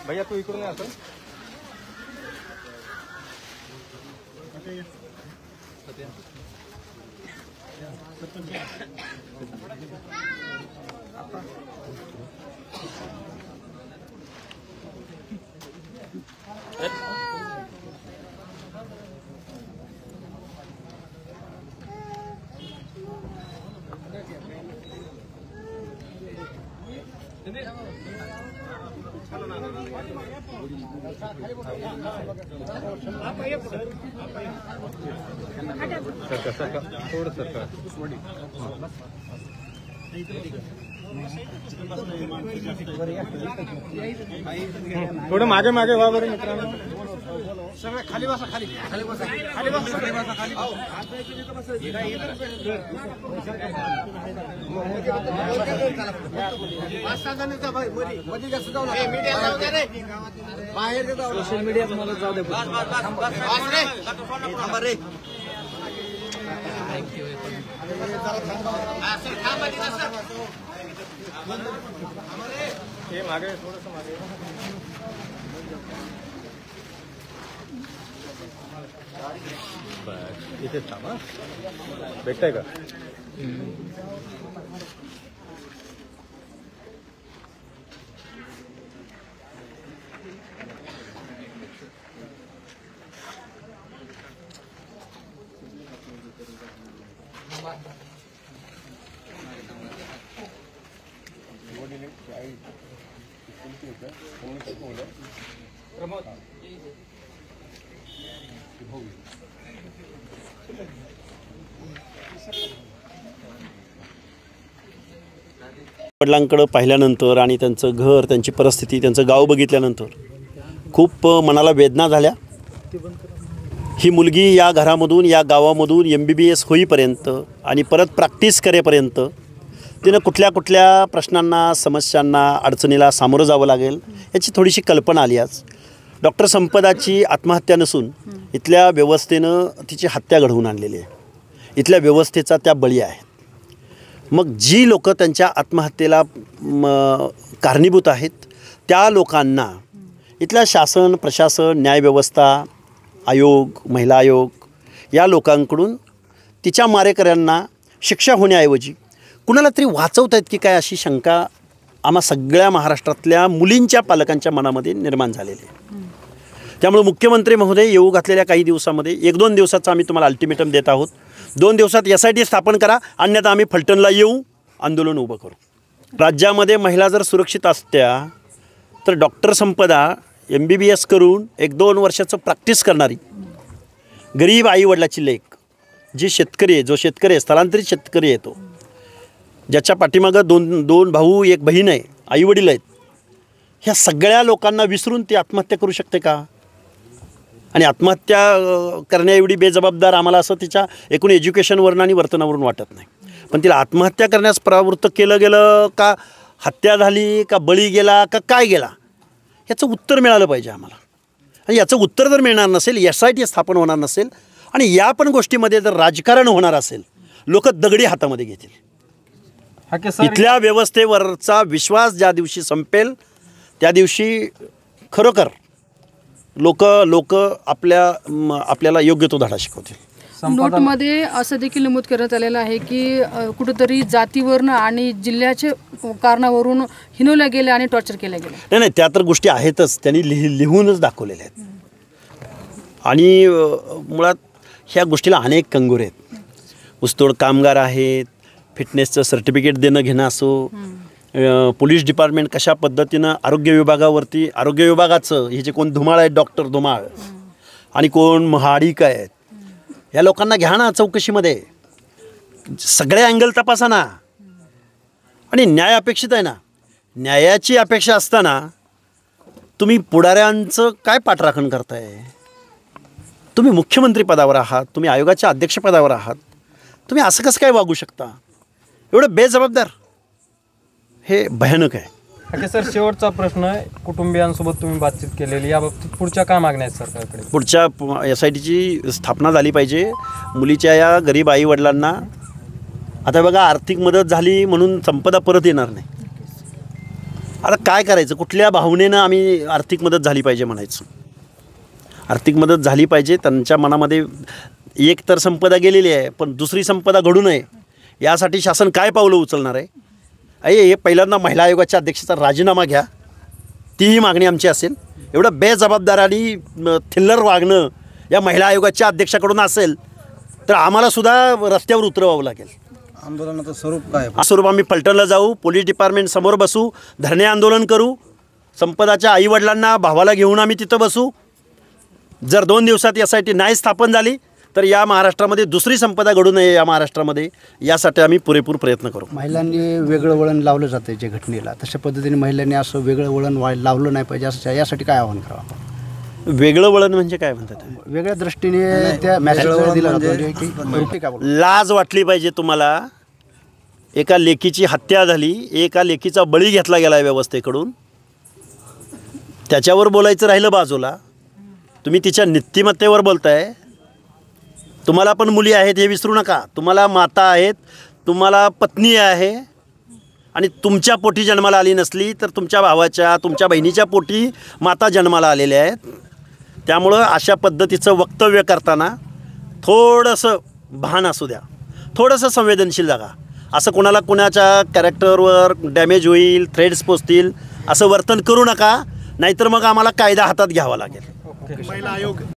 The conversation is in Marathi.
भैया तू इकडून आता थोडं सरकार थोडं मागे मागे व्हा बरं मित्रांनो. सगळं खाली बसा, खाली खाली बसा, खाली बसा, खाली बसा, खाली सोशल मीडिया तुम्हाला जाऊ दे. हे मागे थोडंसं मागे इथेच थांबा. भेटताय का? वडिलांकडे पाहिल्यानंतर आणि त्यांचं घर, त्यांची परिस्थिती, त्यांचं गाव बघितल्यानंतर खूप मनाला वेदना झाल्या. ही मुलगी या घरामधून, या गावामधून MBBS होईपर्यंत आणि परत प्रॅक्टिस करेपर्यंत तिनं कुठल्या कुठल्या प्रश्नांना, समस्यांना, अडचणीला सामोरं जावं लागेल याची थोडीशी कल्पना आली. आज डॉक्टर संपदाची आत्महत्या नसून इथल्या व्यवस्थेनं तिची हत्या घडवून आणलेली आहे. इथल्या व्यवस्थेचा त्या बळी आहेत. मग जी लोक त्यांच्या आत्महत्येला कारणीभूत आहेत त्या लोकांना इथल्या शासन, प्रशासन, न्यायव्यवस्था, आयोग, महिला आयोग या लोकांकडून तिच्या मारेकऱ्यांना शिक्षा होण्याऐवजी कुणाला तरी वाचवत आहेत की काय अशी शंका आम्हा सगळ्या महाराष्ट्रातल्या मुलींच्या पालकांच्या मनामध्ये निर्माण झालेली आहे. त्यामुळे मुख्यमंत्री महोदय येऊ घातलेल्या काही दिवसामध्ये 1-2 दिवसाचा आम्ही तुम्हाला अल्टिमेटम देत आहोत. 2 दिवसात SIT स्थापन करा, अन्यथा आम्ही फलटणला येऊ, आंदोलन उभं करू. राज्यामध्ये महिला जर सुरक्षित असत्या तर डॉक्टर संपदा MBBS करून 1-2 वर्षाचं प्रॅक्टिस करणारी गरीब आईवडिलाची लेक, जी शेतकरी आहे, जो शेतकरी आहे, स्थलांतरित शेतकरी आहे, तो ज्याच्या पाठीमागं दोन भाऊ, एक बहीण आहे, आईवडील आहेत, ह्या सगळ्या लोकांना विसरून ती आत्महत्या करू शकते का? आणि आत्महत्या करण्याएवढी बेजबाबदार आम्हाला असं तिच्या एकूण एज्युकेशनवरून आणि वर्तनावरून वाटत नाही. पण तिला आत्महत्या करण्यास प्रवृत्त केलं गेलं का, हत्या झाली का, बळी गेला का, काय गेला, याचं उत्तर मिळालं पाहिजे आम्हाला. आणि याचं उत्तर जर मिळणार नसेल, SIT स्थापन होणार नसेल आणि या पण गोष्टीमध्ये जर राजकारण होणार असेल, लोक दगडी हातामध्ये घेतील. इथल्या व्यवस्थेवरचा विश्वास ज्या दिवशी संपेल त्या दिवशी खरोखर लोक आपल्याला योग्य तो धडा शिकवतील. नोटमध्ये असं देखील नमूद करण्यात आलेलं आहे की कुठेतरी जातीवरनं आणि जिल्ह्याच्या कारणावरून हिनवल्या गेल्या आणि टॉर्चर केल्या गेल्या. नाही, त्या तर गोष्टी आहेतच, त्यांनी लिहूनच दाखवलेल्या आहेत. आणि मुळात ह्या गोष्टीला अनेक कंगोरे आहेत. ऊसतोड कामगार आहेत, फिटनेसचं सर्टिफिकेट देणं घेणं असो, पोलीस डिपार्टमेंट कशा पद्धतीनं आरोग्य विभागावरती, आरोग्य विभागाचं हे जे कोण धुमाळ आहेत, डॉक्टर धुमाळ आणि कोण महाडिक आहेत, या लोकांना घ्या ना चौकशीमध्ये, सगळे अँगल तपासा ना. आणि न्याय अपेक्षित आहे ना. न्यायाची अपेक्षा असताना तुम्ही पुढाऱ्यांचं काय पाठराखण करताय? तुम्ही मुख्यमंत्री पदावर आहात, तुम्ही आयोगाच्या अध्यक्षपदावर आहात, तुम्ही असं कसं काय वागू शकता? एवढं बेजबाबदार, हे भयानक आहे. ओके सर, शेवटचा प्रश्न आहे. कुटुंबियांसोबत तुम्ही बातचीत केलेली, याबाबतीत पुढच्या काय मागण्या आहेत सरकारकडे? पुढच्या SITची स्थापना झाली पाहिजे. मुलीच्या या गरीब आईवडिलांना आता बघा, आर्थिक मदत झाली म्हणून संपदा परत येणार नाही. आता काय करायचं, कुठल्या भावनेनं आम्ही आर्थिक मदत झाली पाहिजे म्हणायचं. आर्थिक मदत झाली पाहिजे. त्यांच्या मनामध्ये एक तर संपदा गेलेली आहे, पण दुसरी संपदा घडू नये यासाठी शासन काय पावलं उचलणार आहे. हे पहिल्यांदा महिला आयोगाच्या अध्यक्षाचा राजीनामा घ्या, तीही मागणी आमची असेल. एवढं बेजबाबदार आणि थिल्लर वागणं या महिला आयोगाच्या अध्यक्षाकडून असेल तर आम्हालासुद्धा रस्त्यावर उतरवावं लागेल. आंदोलनाचं स्वरूप काय? स्वरूप आम्ही पलटणला जाऊ, पोलीस डिपार्टमेंट समोर बसू, धरणे आंदोलन करू, संपदाच्या आईवडिलांना भावाला घेऊन आम्ही तिथं बसू. जर 2 दिवसात SIT नाही स्थापन झाली तर या महाराष्ट्रामध्ये दुसरी संपदा घडू नये या महाराष्ट्रामध्ये, यासाठी आम्ही पुरेपूर प्रयत्न करू. महिलांनी वेगळं वळण लावलं जातं ज्या घटनेला, तशा पद्धतीने महिलांनी असं वेगळं वळण लावलं नाही पाहिजे, असं यासाठी काय आव्हान करावं? वेगळं वळण म्हणजे काय म्हणतात? वेगळ्या दृष्टीने त्या मॅसेज दिला जातो की लाज वाटली पाहिजे तुम्हाला. एका लेकीची हत्या झाली, एका लेकीचा बळी घेतला गेला आहे व्यवस्थेकडून, त्याच्यावर बोलायचं राहिलं बाजूला. तुम्ही तिच्या नीतिमत्तेवर बोलताय. तुम्हाला पण मुली आहेत हे विसरू नका. तुम्हाला माता आहेत, तुम्हाला पत्नी आहे, आणि तुमच्या पोटी जन्माला आली नसली तर तुमच्या भावाच्या, तुमच्या बहिणीच्या पोटी माता जन्माला आलेल्या आहेत. त्यामुळं अशा पद्धतीचं वक्तव्य करताना थोडंसं भान असू द्या, थोडंसं संवेदनशील जागा. असं कोणाला कोणाच्या कॅरेक्टरवर डॅमेज होईल, थ्रेड्स पोचतील असं वर्तन करू नका, नाहीतर मग आम्हाला कायदा हातात घ्यावा लागेल. महिला आयोग